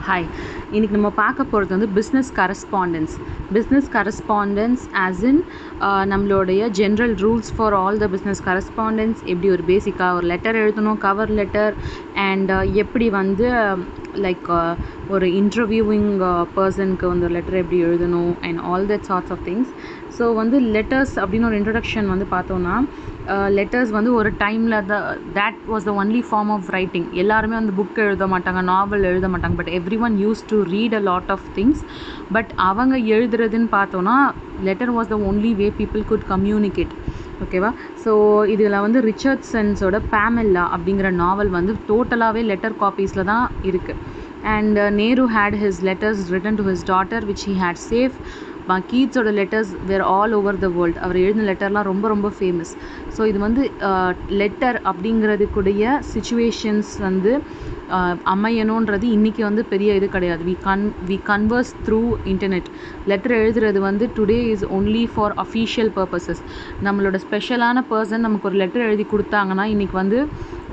Hi, இன்றைக்கி நம்ம பார்க்க போகிறது வந்து பிஸ்னஸ் கரஸ்பாண்டன்ஸ் ஆஸ் இன் நம்மளுடைய general rules for all the business correspondence. எப்படி ஒரு பேசிக்காக ஒரு லெட்டர் எழுதணும், கவர் லெட்டர், அண்ட் எப்படி வந்து லைக் ஒரு இன்டர்வியூவிங் பர்சனுக்கு வந்து ஒரு லெட்டர் எப்படி எழுதணும் and all that sorts of things. So வந்து லெட்டர்ஸ் அப்படின்னு ஒரு இன்ட்ரடக்ஷன் வந்து பார்த்தோன்னா, லெட்டர்ஸ் வந்து ஒரு டைமில் that was the only form of writing. எல்லாருமே வந்து புக் எழுத மாட்டாங்க, நாவல் எழுத மாட்டாங்க, but everyone use to read a lot of things. But அவங்க எழுதுறதுன்னு பார்த்தோன்னா letter was the only way people could communicate. ஓகேவா? ஸோ இதில் வந்து ரிச்சர்ட்சன்ஸோட பேமெல்லா அப்படிங்கிற நாவல் வந்து டோட்டலாகவே லெட்டர் காப்பீஸில் தான் இருக்குது. And Nehru had his letters written to his daughter which he had saved. கீட்ஸோட letters were all over the world. அவர் எழுதின லெட்டர்லாம் ரொம்ப ரொம்ப ஃபேமஸ். ஸோ இது வந்து லெட்டர் அப்படிங்கிறதுக்குடைய சிச்சுவேஷன்ஸ் வந்து அமையணுன்றது இன்றைக்கி வந்து பெரிய இது கிடையாது. We converse through internet. Letter எழுதுறது வந்து today is only for official purposes. நம்மளோட ஸ்பெஷலான பர்சன் நமக்கு ஒரு லெட்டர் எழுதி கொடுத்தாங்கன்னா இன்றைக்கி வந்து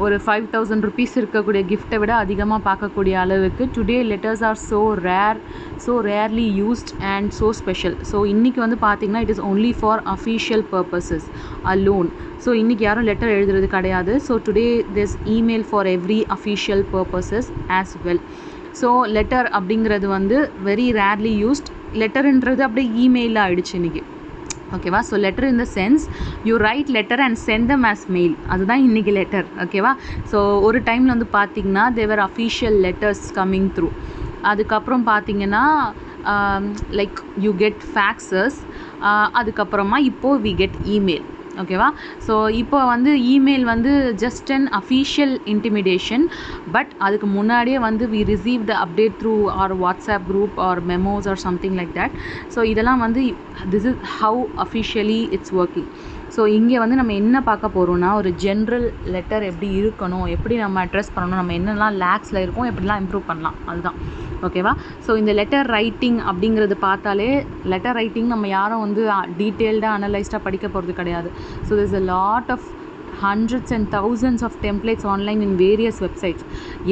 ஒரு 5,000 rupees இருக்கக்கூடிய கிஃப்ட்டை விட அதிகமாக பார்க்கக்கூடிய அளவுக்கு today letters are so rarely used and so special. So இன்றைக்கி வந்து பார்த்திங்கன்னா it is only for official purposes alone. So இன்றைக்கி யாரும் லெட்டர் எழுதுறது கிடையாது. So today this email for every official purposes as well. So letter அப்படிங்கிறது வந்து very rarely used. லெட்டருன்றது அப்படியே இமெயிலாக ஆகிடுச்சு இன்றைக்கி. ஓகேவா? So letter in the sense you write letter and sent them as mail. அதுதான் இன்றைக்கி லெட்டர். ஓகேவா? ஸோ ஒரு டைமில் வந்து பார்த்திங்கன்னா they were official letters coming through. அதுக்கப்புறம் பார்த்திங்கன்னா லைக் யூ கெட் ஃபேக்ஸஸ். அதுக்கப்புறமா இப்போது வி கெட் இமெயில். ஓகேவா? ஸோ இப்போ வந்து இமெயில் வந்து just an official intimation. But அதுக்கு முன்னாடியே வந்து we receive the update through our WhatsApp group or memos or something like that. So இதெல்லாம் வந்து this is how officially it's working. So இங்கே வந்து நம்ம என்ன பார்க்க போகிறோம்னா, ஒரு ஜென்ரல் லெட்டர் எப்படி இருக்கணும், எப்படி நம்ம அட்ரஸ் பண்ணணும், நம்ம என்னெல்லாம் லேக்ஸில் இருக்கோம், எப்படிலாம் இம்ப்ரூவ் பண்ணலாம், அதுதான். ஓகேவா? ஸோ இந்த லெட்டர் ரைட்டிங் அப்படிங்கிறது பார்த்தாலே லெட்டர் ரைட்டிங் நம்ம யாரும் வந்து டீட்டெயில்டாக அனலைஸ்டாக படிக்க போகிறது கிடையாது. So there's a lot of hundreds and thousands of templates online in various websites.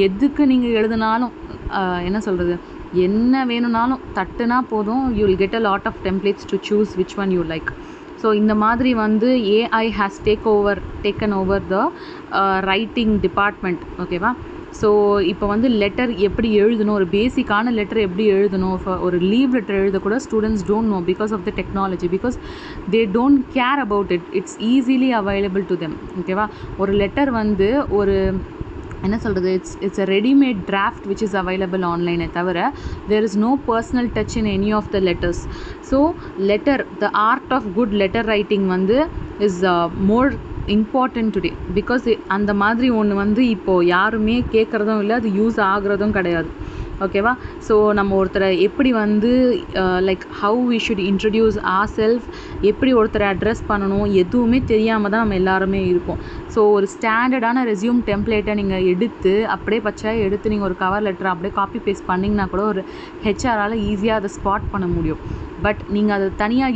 எதுக்கு நீங்கள் எழுதினாலும் என்ன சொல்கிறது, என்ன வேணும்னாலும் தட்டுனா போதும், you will get a lot of templates to choose which one you like. So இந்த மாதிரி வந்து AI has taken over the writing department. ஓகேவா? ஸோ இப்போ வந்து லெட்டர் எப்படி எழுதணும், ஒரு பேசிக்கான லெட்டர் எப்படி எழுதணும், ஒரு லீவ் லெட்டர் எழுதக்கூட students don't know because of the technology, because they don't care about it. It's easily available to them. ஓகேவா? ஒரு லெட்டர் வந்து ஒரு என்ன சொல்கிறது, it's a readymade draft which is available ஆன்லைனே தவிர there is no personal touch in any of the letters. So letter, the art of good letter writing வந்து is more important today. Because அந்த மாதிரி ஒன்று வந்து இப்போது யாருமே கேட்குறதும் இல்லை, அது யூஸ் ஆகுறதும் கிடையாது. ஓகேவா? ஸோ நம்ம ஒருத்தரை எப்படி வந்து like how we should introduce our self, எப்படி ஒருத்தரை அட்ரஸ் பண்ணணும், எதுவுமே தெரியாமல் தான் நம்ம எல்லாருமே இருக்கோம். ஸோ ஒரு ஸ்டாண்டர்டான ரெஸ்யூம் டெம்ப்ளேட்டை நீங்கள் அப்படியே பச்சையாக எடுத்து நீங்கள் ஒரு கவர் லெட்டரை அப்படியே காப்பி பேஸ்ட் பண்ணிங்கன்னா கூட ஒரு ஹெச்ஆரால் ஈஸியாக அதை ஸ்பாட் பண்ண முடியும். பட் நீங்கள் அதை தனியாக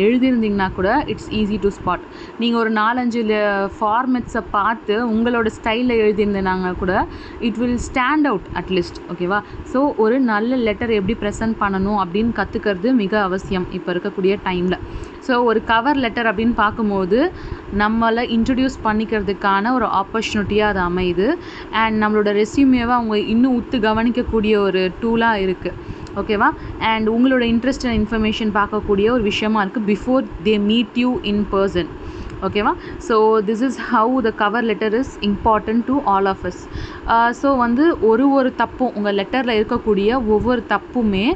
எழுதியிருந்தீங்கன்னா கூட இட்ஸ் ஈஸி டு ஸ்பாட். நீங்கள் ஒரு 4-5 ஃபார்மெட்ஸை பார்த்து உங்களோட ஸ்டைலில் எழுதியிருந்தாங்க கூட it will stand out at least. ஓகேவா? ஸோ ஒரு நல்ல லெட்டர் எப்படி ப்ரெசென்ட் பண்ணணும் அப்படின்னு கற்றுக்கிறது மிக அவசியம் இப்போ இருக்கக்கூடிய டைமில். ஸோ ஒரு கவர் லெட்டர் அப்படின்னு பார்க்கும்போது நம்மளை இன்ட்ரடியூஸ் பண்ணிக்கிறதுக்கான ஒரு ஆப்பர்ச்சுனிட்டியாக அது அமையுது. அண்ட் நம்மளோட ரெஸ்யூமேவை அவங்க இன்னும் உத்து கவனிக்கக்கூடிய ஒரு டூலாக இருக்குது. ஓகேவா? அண்ட் உங்களோட இன்ட்ரெஸ்ட் அண்ட் இன்ஃபர்மேஷன் பார்க்கக்கூடிய ஒரு விஷயமா இருக்குது before they meet you in person. ஓகேவா? So this is how the cover letter is important to all of us. So வந்து ஒரு தப்பும் உங்கள் லெட்டரில் இருக்கக்கூடிய ஒவ்வொரு தப்புமே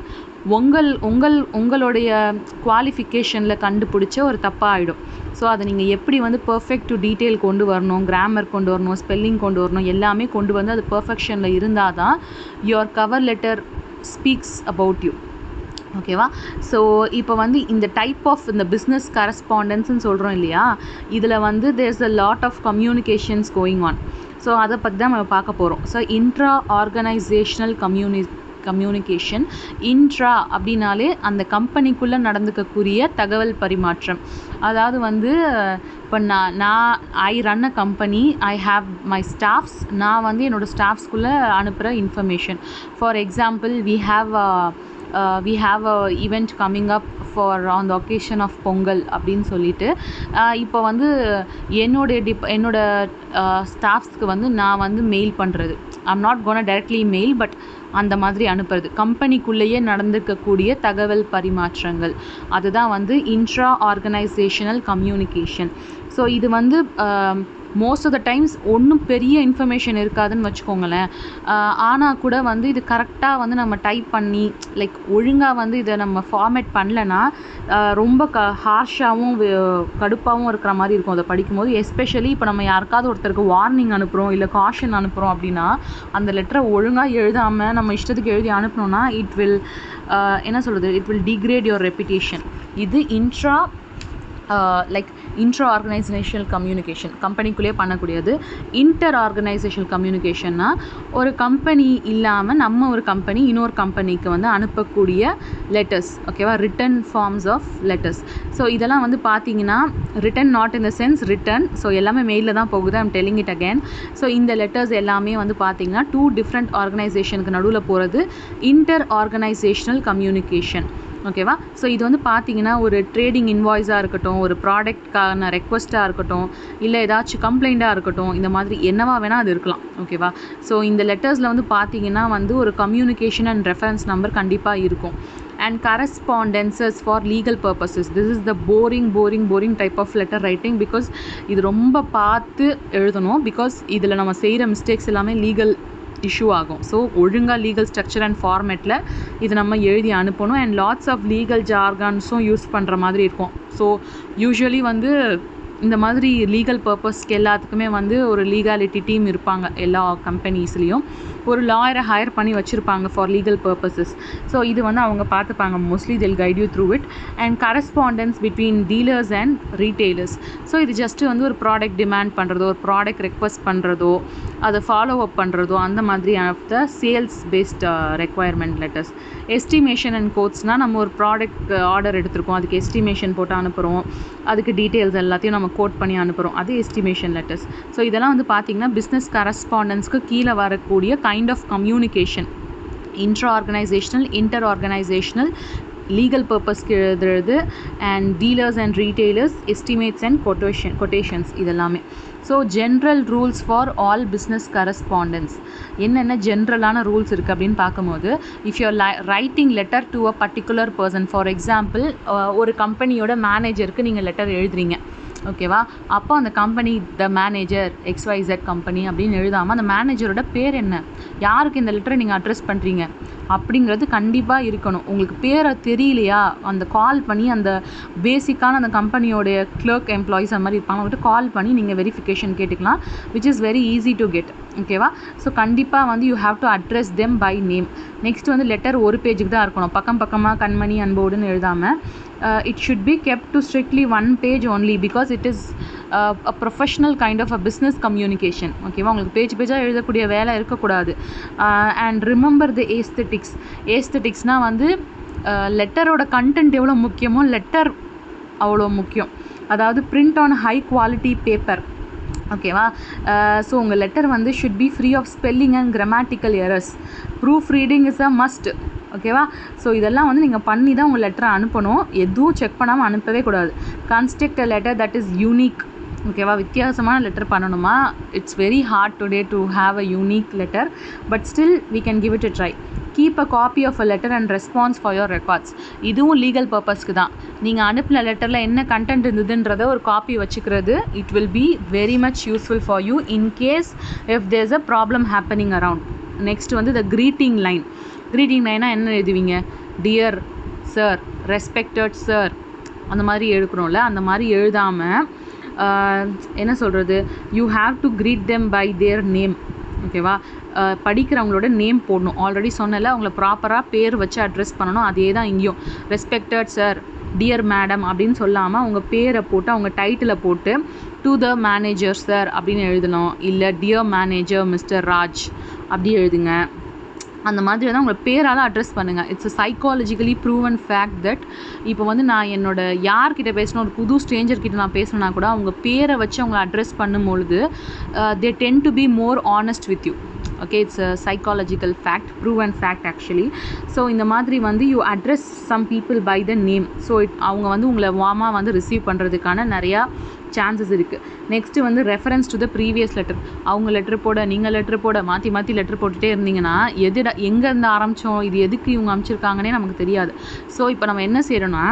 உங்களுடைய குவாலிஃபிகேஷனில் கண்டுபிடிச்ச ஒரு தப்பாக ஆகிடும். ஸோ அதை நீங்கள் எப்படி வந்து பர்ஃபெக்ட் டு டீட்டெயில் கொண்டு வரணும், கிராமர் கொண்டு வரணும், ஸ்பெல்லிங் கொண்டு வரணும், எல்லாமே கொண்டு வந்து அது பர்ஃபெக்ஷனில் இருந்தால் தான் your cover letter speaks about you. ஓகேவா? ஸோ இப்போ வந்து இந்த டைப் ஆஃப் இந்த பிஸ்னஸ் கரஸ்பாண்டன்ஸ்ன்னு சொல்கிறோம் இல்லையா, இதில் வந்து there's a lot of communications going on. So அதை பற்றி தான் நம்ம பார்க்க போகிறோம். So intra organisational communication. Intra அப்படின்னாலே அந்த கம்பெனிக்குள்ளே நடந்துக்கக்கூடிய தகவல் பரிமாற்றம். அதாவது வந்து இப்போ நான் ஐ run a company, I have my staffs. நான் வந்து என்னோடய ஸ்டாஃப்ஸ்குள்ளே அனுப்புகிற information. For example, we have a event coming up for on the occasion of Pongal அப்படின்னு சொல்லிட்டு இப்போ வந்து என்னோட ஸ்டாஃப்ஸ்க்கு வந்து நான் வந்து மெயில் பண்ணுறது. I'm not gonna directly mail, but அந்த மாதிரி அனுப்புறது. கம்பெனிக்குள்ளேயே நடந்துக்கக்கூடிய தகவல் பரிமாற்றங்கள், அதுதான் வந்து இன்ட்ரா ஆர்கனைசேஷனல் கம்யூனிகேஷன். ஸோ இது வந்து மோஸ்ட் ஆஃப் த டைம்ஸ் ஒன்றும் பெரிய இன்ஃபர்மேஷன் இருக்காதுன்னு வச்சுக்கோங்களேன். ஆனால் கூட வந்து இது கரெக்டாக வந்து நம்ம டைப் பண்ணி லைக் ஒழுங்காக வந்து இதை நம்ம ஃபார்மேட் பண்ணலைன்னா ரொம்ப ஹார்ஷாகவும் கடுப்பாகவும் இருக்கிற மாதிரி இருக்கும் அதை படிக்கும்போது. எஸ்பெஷலி இப்போ நம்ம யாருக்காவது ஒருத்தருக்கு வார்னிங் அனுப்புகிறோம் இல்லை காஷன் அனுப்புகிறோம் அப்படின்னா அந்த லெட்டரை ஒழுங்காக எழுதாமல் நம்ம இஷ்டத்துக்கு எழுதி அனுப்பினோன்னா it will it will degrade your reputation. இது இன்ட்ரா ஆர்கனைசேஷனல் கம்யூனிகேஷன், கம்பெனிக்குள்ளேயே பண்ணக்கூடியது. இன்டர் ஆர்கனைசேஷனல் கம்யூனிகேஷன்னா ஒரு கம்பெனி இல்லாமல் நம்ம ஒரு கம்பெனி இன்னொரு கம்பெனிக்கு வந்து அனுப்பக்கூடிய லெட்டர்ஸ், ஓகேவா, written forms of letters. So இதெல்லாம் வந்து பார்த்தீங்கன்னா written not in the sense written, so எல்லாமே மெயிலில் தான் போகுது. I'm telling it again. So இந்த லெட்டர்ஸ் எல்லாமே வந்து பார்த்தீங்கன்னா 2 டிஃப்ரெண்ட் ஆர்கனைசேஷனுக்கு நடுவில் போகிறது இன்டர் ஆர்கனைசேஷனல் கம்யூனிகேஷன், ஓகேவா. ஸோ இது வந்து பார்த்தீங்கன்னா ஒரு ட்ரேடிங் இன்வாய்ஸாக இருக்கட்டும், ஒரு ப்ராடக்ட்கான ரெக்வஸ்ட்டாக இருக்கட்டும், இல்லை ஏதாச்சும் கம்ப்ளைண்ட்டாக இருக்கட்டும், இந்த மாதிரி என்னவா வேணால் அது இருக்கலாம், ஓகேவா. ஸோ இந்த லெட்டர்ஸில் வந்து பார்த்தீங்கன்னா வந்து ஒரு கம்யூனிகேஷன் அண்ட் ரெஃபரன்ஸ் நம்பர் கண்டிப்பாக இருக்கும். and correspondences for legal purposes. This is the boring type of letter writing because இது ரொம்ப பார்த்து எழுதணும். பிகாஸ் இதில் நம்ம செய்கிற மிஸ்டேக்ஸ் எல்லாமே லீகல் இஷ்யூ ஆகும். ஸோ ஒழுங்காக லீகல் ஸ்ட்ரக்சர் அண்ட் ஃபார்மேட்டில் இது நம்ம எழுதி அனுப்பணும். அண்ட் லாட்ஸ் ஆஃப் லீகல் ஜார்கான்ஸும் யூஸ் பண்ணுற மாதிரி இருக்கும். ஸோ யூஸ்வலி வந்து இந்த மாதிரி லீகல் பர்பஸ்க்கு எல்லாத்துக்குமே வந்து ஒரு லீகாலிட்டி டீம் இருப்பாங்க எல்லா கம்பெனிஸ்லேயும். ஒரு லாயரை ஹையர் பண்ணி வச்சுருப்பாங்க ஃபார் லீகல் பர்பஸஸ். ஸோ இது வந்து அவங்க பார்த்துப்பாங்க. Mostly they'll guide you through it. and correspondence between dealers and retailers. So இது ஜஸ்ட்டு வந்து ஒரு ப்ராடக்ட் டிமாண்ட் பண்ணுறதோ, ஒரு ப்ராடக்ட் ரெக்வஸ்ட் பண்ணுறதோ, அதை ஃபாலோ அப் பண்ணுறதோ, அந்த மாதிரி of the sales based requirement letters. Estimation and கோட்ஸ்னால் நம்ம ஒரு ப்ராடக்ட் ஆர்டர் எடுத்திருக்கோம், அதுக்கு எஸ்டிமேஷன் போட்டு அனுப்புகிறோம், அதுக்கு டீட்டெயில்ஸ் எல்லாத்தையும் நம்ம கோட் பண்ணி அனுப்புகிறோம், அது எஸ்டிமேஷன் லெட்டர்ஸ். ஸோ இதெல்லாம் வந்து பார்த்திங்கன்னா பிஸ்னஸ் கரஸ்பாண்டன்ஸ்க்கு கீழே வரக்கூடிய kind of communication. Intra organisational, inter organisational, legal பர்பஸ்க்கு எழுதுறது, and dealers and retailers, estimates and quotations இதெல்லாமே. So general rules for all business correspondence. என்னென்ன ஜென்ரலான ரூல்ஸ் இருக்குது அப்படின்னு பார்க்கும்போது, if you're writing letter to a particular person, for example ஒரு கம்பெனியோட மேனேஜருக்கு நீங்கள் லெட்டர் எழுதுறீங்க, ஓகேவா. அப்போ அந்த company the manager XYZ company அப்படின்னு எழுதாமல் அந்த மேனேஜரோட பேர் என்ன, யாருக்கு இந்த லெட்டரை நீங்கள் அட்ரஸ் பண்ணுறீங்க அப்படிங்கிறது கண்டிப்பாக இருக்கணும். உங்களுக்கு பேரை தெரியலையா, அந்த கால் பண்ணி அந்த பேசிக்கான அந்த கம்பெனியோடைய கிளர்க் எம்ப்ளாயிஸ் அந்த மாதிரி இருப்பாங்க, அவங்ககிட்ட கால் பண்ணி நீங்கள் வெரிஃபிகேஷன் கேட்டுக்கலாம், which is very easy to get, ஓகேவா. ஸோ கண்டிப்பாக வந்து you have to address them by name. Next வந்து லெட்டர் ஒரு பேஜுக்கு தான் இருக்கணும், பக்கமாக கண்மணி அன்போடுன்னு எழுதாமல். It should be kept to strictly one page only because it is a professional kind of a business communication, ஓகேவா. உங்களுக்கு பேஜாக எழுதக்கூடிய வேலை இருக்கக்கூடாது. அண்ட் ரிமெம்பர் த ஏஸ்தட்டிக்ஸ்னால் வந்து லெட்டரோட கண்டென்ட் எவ்வளோ முக்கியமோ லெட்டர் அவ்வளோ முக்கியம். அதாவது print on high quality paper, ஓகேவா. ஸோ உங்கள் லெட்டர் வந்து should be free of spelling and grammatical errors. Proof reading is a must, ஓகேவா. ஸோ இதெல்லாம் வந்து நீங்கள் பண்ணி தான் உங்கள் லெட்டரை அனுப்பணும், எதுவும் செக் பண்ணாமல் அனுப்பவே கூடாது. Construct a letter that is unique, ஓகேவா. வித்தியாசமான லெட்டர் பண்ணணுமா, it's very hard today to have a unique letter, but still we can give it a try. Keep a copy of a letter and response for your records. இதுவும் legal பர்பஸ்க்கு தான். நீங்கள் அனுப்பின லெட்டரில் என்ன கண்டென்ட் இருந்ததுன்றதை ஒரு copy வச்சுக்கிறது, it will be very much useful for you in case if there is a problem happening around. Next வந்து த க்ரீட்டிங் லைன். க்ரீட்டிங் லைனாக என்ன எழுதுவீங்க, டியர் சார், ரெஸ்பெக்டட் சார், அந்த மாதிரி எழுதுகிறோம்ல, அந்த மாதிரி எழுதாமல் என்ன சொல்கிறது, you have to greet them by their name, ஓகேவா. படிக்கிறவங்களோட நேம் போடணும். ஆல்ரெடி சொன்னல, அவங்கள ப்ராப்பராக பேர் வச்சு அட்ரஸ் பண்ணணும். அதே தான் இங்கேயும். ரெஸ்பெக்டட் சார், டியர் மேடம் அப்படின்னு சொல்லாமல் அவங்க பேரை போட்டு அவங்க டைட்டிலை போட்டு டு த மேனேஜர் சார் அப்படின்னு எழுதணும். இல்லை டியர் மேனேஜர் மிஸ்டர் ராஜ் அப்படி எழுதுங்க. அந்த மாதிரி வந்து உங்களை பேரால் அட்ரஸ் பண்ணுங்கள். It's a psychologically proven fact that இப்போ வந்து நான் என்னோட யார்கிட்ட பேசணும், ஒரு புது ஸ்ட்ரேஞ்சர் கிட்ட நான் பேசணுன்னா கூட அவங்க பேரை வச்சு அவங்கள அட்ரஸ் பண்ணும்பொழுது they tend to be more honest with you. Okay, it's a psychological fact, proven fact actually. So இந்த மாதிரி வந்து you address some people by the name, so அவங்க வந்து உங்களை வார்மாக வந்து ரிசீவ் பண்ணுறதுக்கான நிறையா சான்சஸ் இருக்குது. நெக்ஸ்ட்டு வந்து reference to the previous letter. அவங்க லெட்டர் போட நீங்கள் லெட்டர் போட மாற்றி லெட்டர் போட்டுகிட்டே இருந்தீங்கன்னா எங்கேருந்து ஆரம்பித்தோம், இது எதுக்கு இவங்க அனுப்பிச்சிருக்காங்கன்னே நமக்கு தெரியாது. ஸோ இப்போ நம்ம என்ன செய்யறோம்னா,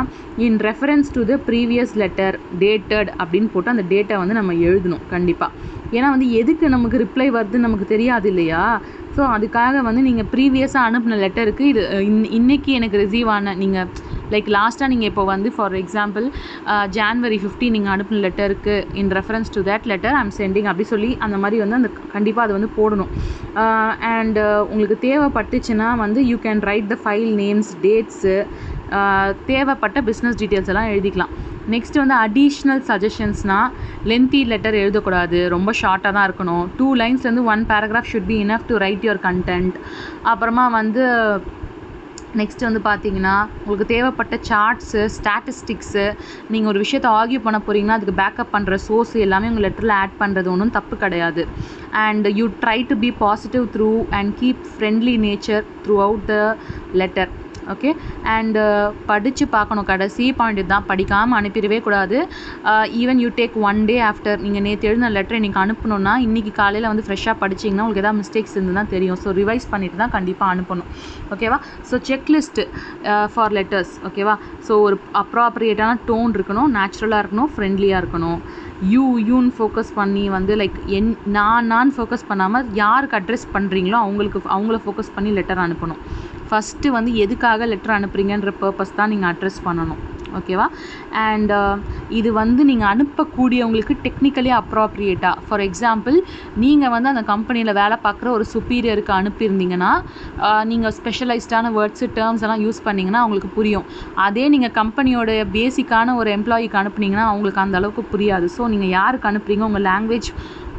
in reference to the previous letter dated அப்படின்னு போட்டு அந்த டேட்டை வந்து நம்ம எழுதணும் கண்டிப்பாக. ஏன்னா வந்து எதுக்கு நமக்கு ரிப்ளை வருதுன்னு நமக்கு தெரியாது இல்லையா. ஸோ அதுக்காக வந்து நீங்கள் ப்ரீவியஸாக அனுப்பின லெட்டருக்கு இது இன்றைக்கி எனக்கு ரிசீவ் ஆன, நீங்கள் லைக் லாஸ்ட்டாக நீங்கள் இப்போ வந்து ஃபார் எக்ஸாம்பிள் January 15 நீங்கள் அனுப்பின லெட்டருக்கு in reference to that letter I'm sending அப்படி சொல்லி அந்த மாதிரி வந்து அந்த கண்டிப்பாக அதை வந்து போடணும். அண்டு உங்களுக்கு தேவைப்பட்டுச்சுன்னா வந்து you can write the file names, dates, தேவைப்பட்ட பிஸ்னஸ் டீட்டெயில்ஸ் எல்லாம் எழுதிக்கலாம். நெக்ஸ்ட் வந்து அடிஷ்னல் சஜஷன்ஸ்னால் லென்த்தி லெட்டர் எழுதக்கூடாது, ரொம்ப ஷார்ட்டாக தான் இருக்கணும். 2 லைன்ஸ்லேருந்து 1 paragraph should be enough to right your content. அப்புறமா வந்து நெக்ஸ்ட் வந்து பார்த்தீங்கன்னா உங்களுக்கு தேவைப்பட்ட சார்ட்ஸு, ஸ்டாட்டிஸ்டிக்ஸு, நீங்கள் ஒரு விஷயத்தை ஆர்கியூ பண்ண போகிறீங்கன்னா அதுக்கு பேக்கப் பண்ணுற சோர்ஸ் எல்லாமே உங்கள் லெட்டரில் ஆட் பண்ணுறது ஒன்றும் தப்பு கிடையாது. And you try to be positive through and keep friendly nature through the letter. Okay, and படித்து பார்க்கணும். கடைசி பாயிண்ட் தான், படிக்காமல் அனுப்பிடவே கூடாது. Even you take 1 day after, நீங்கள் நேற்று எழுதின லெட்டர் இன்றைக்கி அனுப்பணுன்னா இன்றைக்கி காலையில் வந்து ஃப்ரெஷ்ஷாக படிச்சிங்கன்னா உங்களுக்கு எதாவது மிஸ்டேக்ஸ் இருந்து தான் தெரியும். ஸோ ரிவைஸ் பண்ணிட்டு தான் கண்டிப்பாக அனுப்பணும். ஓகேவா. So checklist for letters. ஓகேவா. ஸோ ஒரு அப்ராப்ரியேட்டான டோன் இருக்கணும், நேச்சுரலாக இருக்கணும், ஃப்ரெண்ட்லியாக இருக்கணும். யூன்னு ஃபோக்கஸ் பண்ணி வந்து லைக் நான் ஃபோக்கஸ் பண்ணாமல் யாருக்கு அட்ரஸ் பண்ணுறீங்களோ அவங்கள ஃபோக்கஸ் பண்ணி லெட்டர் அனுப்பணும். ஃபஸ்ட்டு வந்து எதுக்காக லெட்டர் அனுப்புகிறீங்கன்ற பர்பஸ் தான் நீங்கள் அட்ரஸ் பண்ணணும். ஓகேவா. அண்ட் இது வந்து நீங்கள் அனுப்பக்கூடியவங்களுக்கு டெக்னிக்கலி அப்ராப்ரியேட்டாக, ஃபார் எக்ஸாம்பிள் நீங்கள் வந்து அந்த கம்பெனியில் வேலை பார்க்குற ஒரு சுப்பீரியருக்கு அனுப்பியிருந்தீங்கன்னா நீங்கள் ஸ்பெஷலைஸ்டான வேர்ட்ஸு, டேர்ம்ஸ் எல்லாம் யூஸ் பண்ணிங்கன்னா அவங்களுக்கு புரியும். அதே நீங்கள் கம்பெனியோட பேசிக்கான ஒரு எம்ப்ளாயிக்கு அனுப்புனீங்கன்னா அவங்களுக்கு அந்த அளவுக்கு புரியாது. ஸோ நீங்கள் யாருக்கு அனுப்புகிறீங்க, உங்கள் லாங்குவேஜ்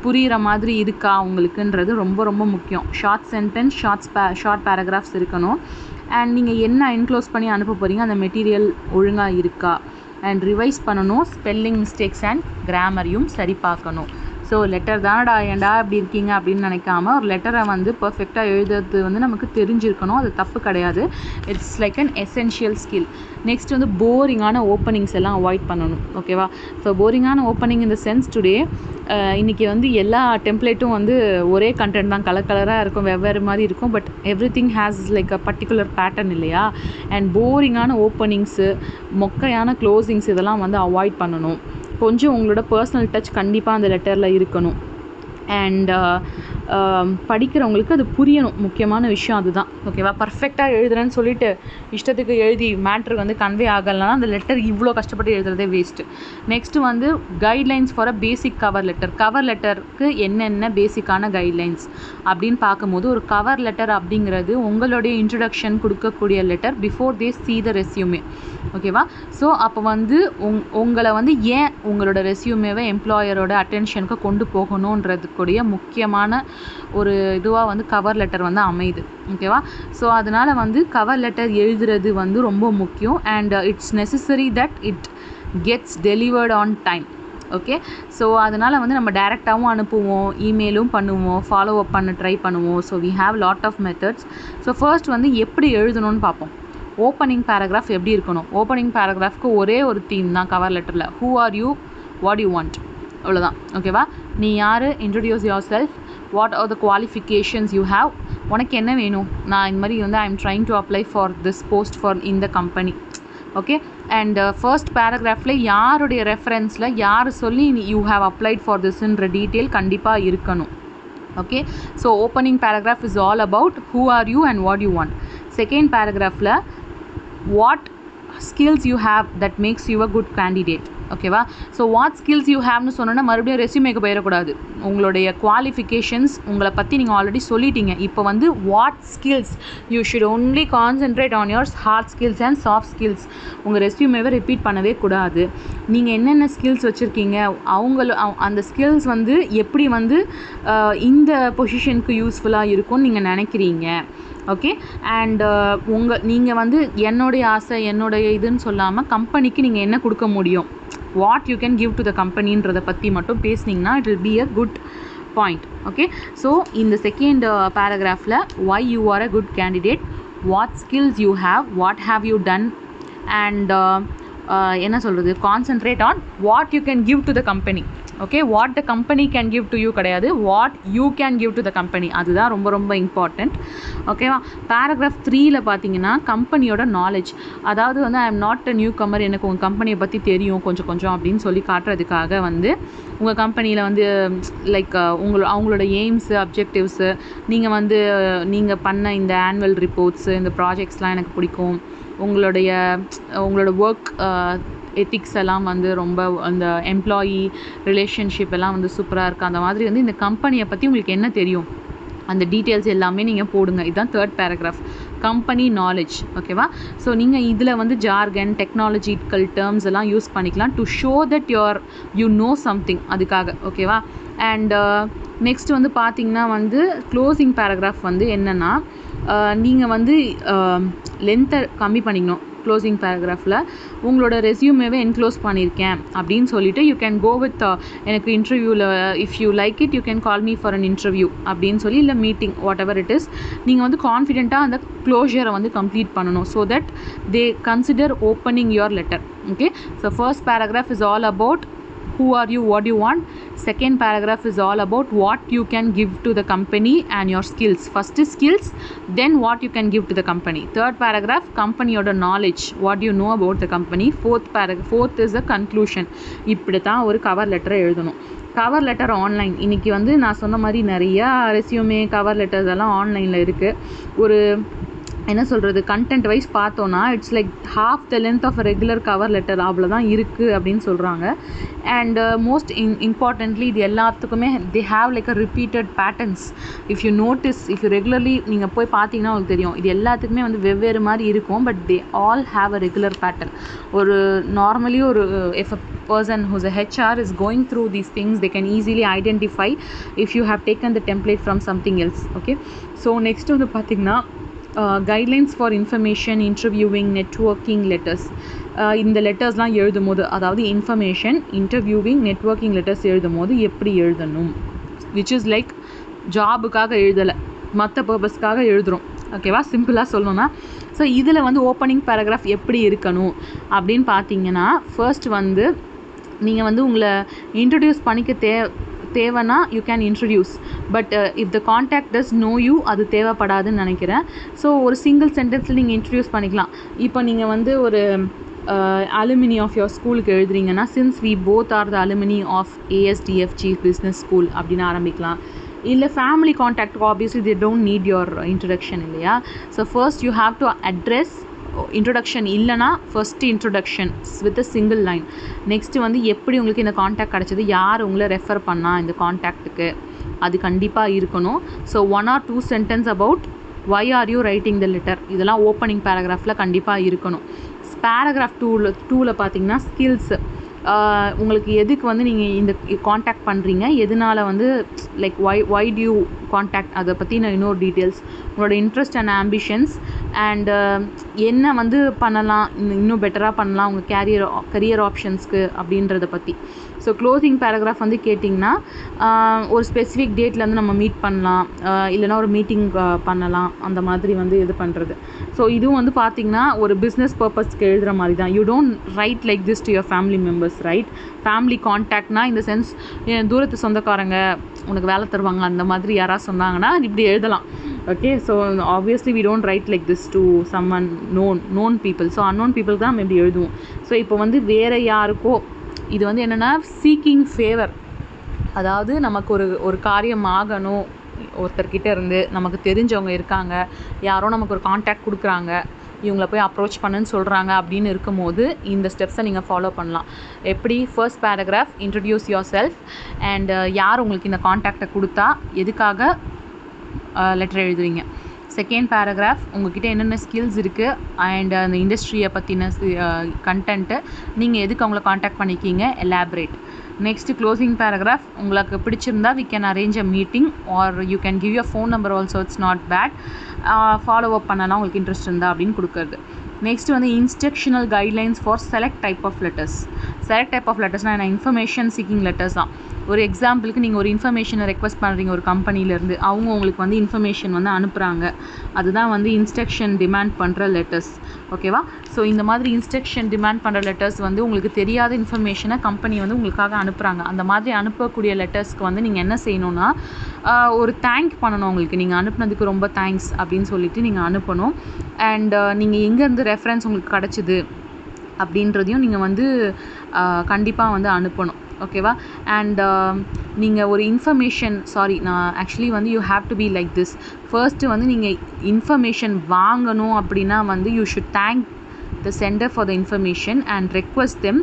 புரிகிற மாதிரி இருக்கா உங்களுக்குன்றது ரொம்ப ரொம்ப முக்கியம். ஷார்ட் சென்டென்ஸ், ஷார்ட் பேராகிராஃப்ஸ் இருக்கணும். அண்ட் நீங்கள் என்ன என்க்ளோஸ் பண்ணி அனுப்ப போகிறீங்க அந்த மெட்டீரியல் ஒழுங்காக இருக்கா, அண்ட் ரிவைஸ் பண்ணணும். ஸ்பெல்லிங் மிஸ்டேக்ஸ் அண்ட் கிராமரையும் சரி பார்க்கணும். ஸோ லெட்டர் தானடா ஏண்டா இப்படி இருக்கீங்க அப்படின்னு நினைக்காம ஒரு லெட்டரை வந்து பர்ஃபெக்டாக எழுதுறது வந்து நமக்கு தெரிஞ்சிருக்கணும். அது தப்பு கிடையாது. It's like an essential skill. Next வந்து போரிங்கான ஓப்பனிங்ஸ் எல்லாம் அவாய்ட் பண்ணணும். ஓகேவா. ஸோ போரிங்கான ஓப்பனிங் இந்த சென்ஸ் டுடே இன்றைக்கி வந்து எல்லா டெம்ப்ளேட்டும் வந்து ஒரே கண்டென்ட் தான், கலராக இருக்கும், வெவ்வேறு மாதிரி இருக்கும். But every thing has like a particular pattern இல்லையா. அண்ட் போரிங்கான ஓப்பனிங்ஸு, மொக்கையான க்ளோசிங்ஸ் இதெல்லாம் வந்து அவாய்ட் பண்ணணும். கொஞ்சம் உங்களோட பர்சனல் டச் கண்டிப்பாக அந்த லெட்டரில் இருக்கணும். அண்ட் படிக்கிறவங்களுக்கு அது புரியணும். முக்கியமான விஷயம் அதுதான். ஓகேவா. பர்ஃபெக்டாக எழுதுறேன்னு சொல்லிட்டு இஷ்டத்துக்கு எழுதி மேட்ரு வந்து கன்வே ஆகலைன்னா அந்த லெட்டர் இவ்வளோ கஷ்டப்பட்டு எழுதுறதே வேஸ்ட்டு. நெக்ஸ்ட்டு வந்து guidelines for a basic cover letter. Cover லெட்டருக்கு என்னென்ன பேசிக்கான கைட்லைன்ஸ் அப்படின்னு பார்க்கும்போது, ஒரு கவர் லெட்டர் அப்படிங்கிறது உங்களுடைய இன்ட்ரடக்ஷன் கொடுக்கக்கூடிய letter before they see the resume. ஓகேவா. ஸோ அப்போ வந்து உங்களை வந்து ஏன் உங்களோட ரெஸ்யூமேவை எம்ப்ளாயரோட அட்டென்ஷனுக்கு கொண்டு போகணுன்றதுக்குடைய முக்கியமான ஒரு இதுவாக வந்து கவர் லெட்டர் வந்து அமையுது. ஓகேவா. ஸோ அதனால் வந்து கவர் லெட்டர் எழுதுறது வந்து ரொம்ப முக்கியம். And it's necessary that it gets delivered on time. Okay. So அதனால் வந்து நம்ம டைரெக்டாகவும் அனுப்புவோம், இமெயிலும் பண்ணுவோம், ஃபாலோ அப் பண்ண ட்ரை பண்ணுவோம். So we have lot of methods. So first வந்து எப்படி எழுதணும்னு பார்ப்போம். ஓப்பனிங் பேராகிராஃப் எப்படி இருக்கணும். ஓப்பனிங் பேராகிராஃப்க்கு ஒரே ஒரு தீம் தான் கவர் லெட்டரில். Who are you, what you want, அவ்வளோதான். ஓகேவா. நீ யார், introduce yourself, what are the qualifications you have, உனக்கு என்ன வேணும், நான் இந்த மாதிரி வந்து I am trying to apply for this post for இந்த கம்பெனி. ஓகே. அண்ட் ஃபர்ஸ்ட் பேராகிராஃபில் யாருடைய ரெஃபரன்ஸில் யார் சொல்லி யூ ஹாவ் அப்ளைட் ஃபார் திஸ்ன்ற டீட்டெயில் கண்டிப்பாக இருக்கணும். Okay. So opening paragraph is all about who are you and what you want. Second பேராகிராஃபில் what skills you have that makes you a good candidate. ஓகேவா. ஸோ வாட் ஸ்கில்ஸ் யூ ஹேவ்னு சொன்னோன்னா மறுபடியும் ரெஸ்யூமேக்கு போயிடக்கூடாது. உங்களுடைய குவாலிஃபிகேஷன்ஸ் உங்களை பற்றி நீங்கள் ஆல்ரெடி சொல்லிட்டீங்க. இப்போ வந்து what skills you should only concentrate on your hard skills and soft skills. உங்கள் ரெஸ்யூமேவை ரிப்பீட் பண்ணவே கூடாது. நீங்கள் என்னென்ன ஸ்கில்ஸ் வச்சுருக்கீங்க, அந்த ஸ்கில்ஸ் வந்து எப்படி வந்து இந்த பொசிஷனுக்கு யூஸ்ஃபுல்லாக இருக்கும்னு நீங்கள் நினைக்கிறீங்க, ஓகே. அண்ட் நீங்கள் வந்து என்னுடைய ஆசை என்னுடைய இதுன்னு சொல்லாமல் கம்பெனிக்கு நீங்கள் என்ன கொடுக்க முடியும், what you can give to the கம்பெனின்றதை பற்றி மட்டும் பேசுனீங்கன்னா it will be a good point. Okay. So இந்த செகண்ட் பேராகிராஃபில் why you are a good candidate, what skills you have, what have you done, and என்ன சொல்கிறது, concentrate on what you can give to the company. Okay, what the company can give to you கிடையாது, what you can give to the company, அதுதான் ரொம்ப ரொம்ப important. ஓகேவா. Paragraph 3ல் பார்த்தீங்கன்னா கம்பெனியோட knowledge, அதாவது வந்து I am not a newcomer, எனக்கு உங்கள் கம்பெனியை பற்றி தெரியும் கொஞ்சம் கொஞ்சம் அப்படின்னு சொல்லி காட்டுறதுக்காக வந்து உங்கள் கம்பெனியில் வந்து லைக் அவங்களோட எய்ம்ஸு அப்ஜெக்டிவ்ஸு, நீங்கள் பண்ண இந்த ஆனுவல் ரிப்போர்ட்ஸு இந்த ப்ராஜெக்ட்ஸ்லாம் எனக்கு பிடிக்கும், உங்களோட ஒர்க் எத்திக்ஸ் எல்லாம் வந்து ரொம்ப அந்த எம்ப்ளாயி ரிலேஷன்ஷிப் எல்லாம் வந்து சூப்பராக இருக்குது. அந்த மாதிரி வந்து இந்த கம்பெனியை பற்றி உங்களுக்கு என்ன தெரியும் அந்த டீட்டெயில்ஸ் எல்லாமே நீங்கள் போடுங்க. இதுதான் தேர்ட் பேராகிராஃப், கம்பெனி நாலேஜ். ஓகேவா. ஸோ நீங்கள் இதில் வந்து ஜார்கன் டெக்னாலஜிக்கல் டேர்ம்ஸ் எல்லாம் யூஸ் பண்ணிக்கலாம் to show that you know something, அதுக்காக. ஓகேவா. அண்ட் நெக்ஸ்ட் வந்து பார்த்திங்கன்னா வந்து க்ளோசிங் பேராகிராஃப் வந்து என்னென்னா, நீங்கள் வந்து லென்த்தை கம்மி பண்ணிக்கணும். க்ளோசிங் பேராகிராஃபில் உங்களோட ரெஸ்யூமேவே என்க்ளோஸ் பண்ணியிருக்கேன் அப்படின்னு சொல்லிவிட்டு யூ கேன் கோ வித் எனக்கு இன்டர்வியூவில் if you like it you can call me for an interview அப்படின்னு சொல்லி, இல்லை meeting what ever it is, நீங்கள் வந்து கான்ஃபிடென்ட்டாக அந்த க்ளோஷரை வந்து கம்ப்ளீட் பண்ணணும் so that they consider opening your letter. Okay. So first paragraph is all about who are you, what you want. Second paragraph is all about what you can give to the company and your skills. First is skills, then what you can give to the company. Third paragraph, company oda knowledge, what you know about the company. Fourth is the conclusion. இப்படி தான் ஒரு cover லெட்டரை எழுதணும். Cover letter online, இன்றைக்கி வந்து நான் சொன்ன மாதிரி நிறையா ரெஸ்யூமே கவர் லெட்டர்ஸ் எல்லாம் ஆன்லைனில் இருக்குது. ஒரு என்ன சொல்கிறது, கண்டென்ட் வைஸ் பார்த்தோன்னா it's like half the length of a regular cover letter அவ்வளோதான் இருக்குது அப்படின்னு சொல்கிறாங்க. அண்ட் மோஸ்ட் இம்பார்ட்டன்ட்லி இது எல்லாத்துக்குமே they have like a repeated patterns. If you notice, if you regularly நீங்கள் போய் பார்த்தீங்கன்னா உங்களுக்கு தெரியும் இது எல்லாத்துக்குமே வந்து வெவ்வேறு மாதிரி இருக்கும். But they all have a regular pattern. ஒரு நார்மலி ஒரு if a person who's a HR is going through these things, they can easily identify if you have taken the template from something else. Okay. So next வந்து பார்த்திங்கன்னா guidelines for information interviewing networking letters. இந்த லெட்டர்ஸ்லாம் எழுதும் போது, அதாவது information interviewing networking letters எழுதும் போது எப்படி எழுதணும், விச் இஸ் லைக் ஜாபுக்காக எழுதலை, மற்ற பர்பஸ்க்காக எழுதுகிறோம். ஓகேவா. சிம்பிளாக சொல்லணும்னா, ஸோ இதில் வந்து ஓப்பனிங் பேராகிராஃப் எப்படி இருக்கணும் அப்படின்னு பார்த்தீங்கன்னா, ஃபர்ஸ்ட் வந்து நீங்கள் வந்து உங்களை இன்ட்ரடியூஸ் பண்ணிக்க தேவைன்னா you can introduce, but if the contact does know you அது தேவைப்படாதுன்னு நினைக்கிறேன். ஸோ ஒரு சிங்கிள் சென்டென்ஸில் நீங்கள் இன்ட்ரடியூஸ் பண்ணிக்கலாம். இப்போ நீங்கள் வந்து ஒரு அலுமினி ஆஃப் யோர் ஸ்கூலுக்கு எழுதுறீங்கன்னா, since we both are the alumni of ASDF chief business school அப்படின்னு ஆரம்பிக்கலாம். இல்லை family contact obviously they don't need your introduction இல்லையா. So first you have to address introduction, இல்லைனா first introduction with a single line. Next வந்து எப்படி உங்களுக்கு இந்த contact கிடச்சிது, யார் உங்களை ரெஃபர் பண்ணால் இந்த கான்டாக்ட்டுக்கு, அது கண்டிப்பாக இருக்கணும். So 1 or 2 sentence about why are you writing the letter, இதெல்லாம் ஓப்பனிங் பேராகிராஃபில் கண்டிப்பாக இருக்கணும். பேராகிராஃப் 2ல் பார்த்தீங்கன்னா ஸ்கில்ஸு, உங்களுக்கு எதுக்கு வந்து நீங்கள் இந்த காண்டாக்ட் பண்ணுறீங்க, எதனால் வந்து like why do you contact, அதை பற்றி நான் இன்னொரு டீட்டெயில்ஸ், உங்களோட இன்ட்ரெஸ்ட் அண்ட் ஆம்பிஷன்ஸ், அண்டு என்ன வந்து பண்ணலாம், இன்னும் பெட்டராக பண்ணலாம் உங்கள் கரியர் ஆப்ஷன்ஸ்க்கு அப்படின்றத பற்றி. ஸோ க்ளோசிங் பேராகிராஃப் வந்து கேட்டிங்கன்னா, ஒரு ஸ்பெசிஃபிக் டேட்டில் வந்து நம்ம மீட் பண்ணலாம், இல்லைனா ஒரு மீட்டிங் பண்ணலாம், அந்த மாதிரி வந்து இது பண்ணுறது. ஸோ இதுவும் வந்து பார்த்திங்கன்னா ஒரு பிஸ்னஸ் பர்பஸ்க்கு எழுதுகிற மாதிரி தான். You don't write like this to your family members, right. Family கான்டாக்ட்னா இந்த சென்ஸ் தூரத்து சொந்தக்காரங்க உனக்கு வேலை தருவாங்க அந்த மாதிரி யாராவது சொன்னாங்கன்னா இப்படி எழுதலாம். Okay. So obviously we don't write like this to some known people. So unknown people தான் நம்ம இப்படி எழுதுவோம். ஸோ இப்போ வந்து வேறு யாருக்கோ இது வந்து என்னென்னா சீக்கிங் ஃபேவர், அதாவது நமக்கு ஒரு காரியம் ஆகணும், ஒருத்தர்கிட்ட இருந்து நமக்கு தெரிஞ்சவங்க இருக்காங்க, யாரோ நமக்கு ஒரு கான்டாக்ட் கொடுக்குறாங்க, இவங்கள போய் அப்ரோச் பண்ணுன்னு சொல்கிறாங்க அப்படின்னு இருக்கும்போது இந்த ஸ்டெப்ஸை நீங்கள் ஃபாலோ பண்ணலாம். எப்படி, first paragraph introduce your self and யார் உங்களுக்கு இந்த கான்டாக்டை கொடுத்தா எதுக்காக லெட்டர் எழுதுவீங்க. செகண்ட் பேராகிராஃப் உங்கள்கிட்ட என்னென்ன ஸ்கில்ஸ் இருக்குது அண்ட் அந்த இண்டஸ்ட்ரியை பற்றின கண்டென்ட்டு, நீங்கள் எதுக்கு அவங்கள காண்டாக்ட் பண்ணிக்கிங்க, எலாபரேட். நெக்ஸ்ட்டு க்ளோசிங் பேராகிராஃப் உங்களுக்கு பிடிச்சிருந்தா we can arrange a meeting or you can give your phone number also, it's not bad. Follow up பண்ணலாம் உங்களுக்கு இன்ட்ரெஸ்ட் இருந்தா அப்படின்னு கொடுக்குறது. நெக்ஸ்ட் வந்து instructional guidelines for select type of letters. Select type of லெட்டர்ஸ்னால் என்ன? இன்ஃபர்மேஷன் சீக்கிங் லெட்டர்ஸ் தான். ஒரு எக்ஸாம்பிளுக்கு நீங்கள் ஒரு இன்ஃபர்மேஷனை ரெக்வஸ்ட் பண்ணுறீங்க ஒரு கம்பெனிலேருந்து, அவங்க உங்களுக்கு வந்து இன்ஃபர்மேஷன் வந்து அனுப்புகிறாங்க, அதுதான் வந்து இன்ஸ்ட்ரக்ஷன் டிமாண்ட் பண்ணுற லெட்டர்ஸ். ஓகேவா? ஸோ இந்த மாதிரி இன்ஸ்ட்ரக்ஷன் டிமாண்ட் பண்ணுற லெட்டர்ஸ் வந்து உங்களுக்கு தெரியாத இன்ஃபர்மேஷனை கம்பெனி வந்து உங்களுக்காக அனுப்புகிறாங்க. அந்த மாதிரி அனுப்பக்கூடிய லெட்டர்ஸ்க்கு வந்து நீங்கள் என்ன செய்யணும்னா, ஒரு தேங்க் பண்ணணும். உங்களுக்கு நீங்கள் அனுப்புனதுக்கு ரொம்ப தேங்க்ஸ் அப்படின்னு சொல்லிட்டு நீங்கள் அனுப்பணும். அண்ட் நீங்கள் எங்கேருந்து ரெஃபரன்ஸ் உங்களுக்கு கிடச்சிது அப்படின்றதையும் நீங்கள் வந்து கண்டிப்பாக வந்து அனுப்பணும். ஓகேவா? அண்ட் நீங்கள் ஒரு இன்ஃபர்மேஷன் நான் ஆக்சுவலி வந்து you have to be like this. First வந்து நீங்கள் இன்ஃபர்மேஷன் வாங்கணும் அப்படின்னா வந்து you should thank the centre for the information and request them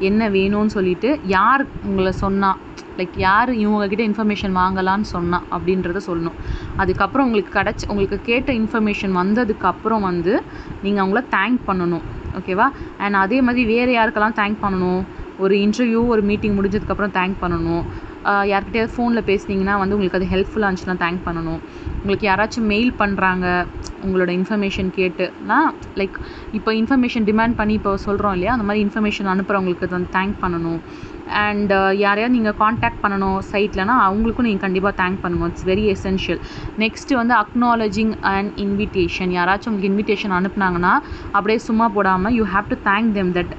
என்ன வேணும்னு சொல்லிட்டு, யார் உங்களை சொன்னால், லைக் யார் இவங்கக்கிட்ட இன்ஃபர்மேஷன் வாங்கலான்னு சொன்னா அப்படின்றத சொல்லணும். அதுக்கப்புறம் உங்களுக்கு கேட்ட இன்ஃபர்மேஷன் வந்ததுக்கப்புறம் வந்து நீங்கள் அவங்கள தேங்க் பண்ணணும். ஓகேவா? அண்ட் அதே மாதிரி வேறு யாருக்கெல்லாம் தேங்க் பண்ணணும்? ஒரு இன்டர்வியூ ஒரு மீட்டிங் முடிஞ்சதுக்கப்புறம் தேங்க் பண்ணணும். யார்கிட்டயாவது ஃபோனில் பேசுனீங்கன்னா வந்து உங்களுக்கு அது ஹெல்ப்ஃபுல்லாக இருந்துச்சுன்னா தேங்க் பண்ணணும். உங்களுக்கு யாராச்சும் மெயில் பண்ணுறாங்க உங்களோட இன்ஃபர்மேஷன் கேட்டுனா, லைக் இப்போ இன்ஃபர்மேஷன் டிமாண்ட் பண்ணி இப்போ சொல்கிறோம் இல்லையா, அந்த மாதிரி இன்ஃபர்மேஷன் அனுப்புகிறவங்களுக்கு வந்து தேங்க் பண்ணணும். அண்ட் யாரையாவது நீங்கள் காண்டாக்ட் பண்ணணும் சைட்லனா அவங்களுக்கும் நீங்கள் கண்டிப்பாக தேங்க் பண்ணணும். It's very essential. நெக்ஸ்ட்டு வந்து அக்னாலஜிங் அண்ட் இன்விடேஷன். யாராச்சும் உங்களுக்கு இன்விடேஷன் அனுப்புனாங்கன்னா அப்படியே சும்மா போடாமல் you have to thank them that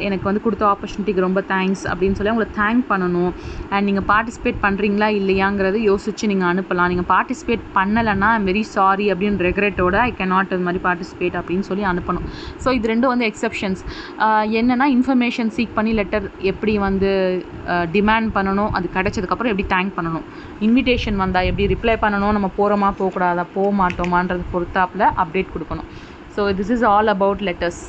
எனக்கு வந்து கொடுத்த ஆப்பர்ச்சுனிட்டிக்கு ரொம்ப தேங்க்ஸ் அப்படின்னு சொல்லி அவங்கள தேங்க் பண்ணணும். அண்ட் நீங்கள் பார்ட்டிசிபேட் பண்ணுறீங்களா இல்லையாங்கிறத யோசித்து நீங்கள் அனுப்பலாம். நீங்கள் பார்ட்டிசிபேட் பண்ணலைன்னா ஐம் வெரி சாரி அப்படின்னு ரெக்ரெட்டோட ஐ கேன் நாட் இது மாதிரி பார்ட்டிசிபேட் அப்படின்னு சொல்லி அனுப்பணும். ஸோ இது ரெண்டும் வந்து எக்ஸப்ஷன்ஸ். என்னென்னா இன்ஃபர்மேஷன் சீக் பண்ணி லெட்டர் எப்படி வந்து டிமாண்ட் பண்ணணும், அது கிடைச்சதுக்கப்புறம் எப்படி தேங்க் பண்ணணும், இன்விடேஷன் வந்தால் எப்படி ரிப்ளை பண்ணணும், நம்ம போகிறோமா போகக்கூடாதா போக மாட்டோமான்றது பொறுத்தாப்பில் அப்டேட் கொடுக்கணும். So this is all about letters.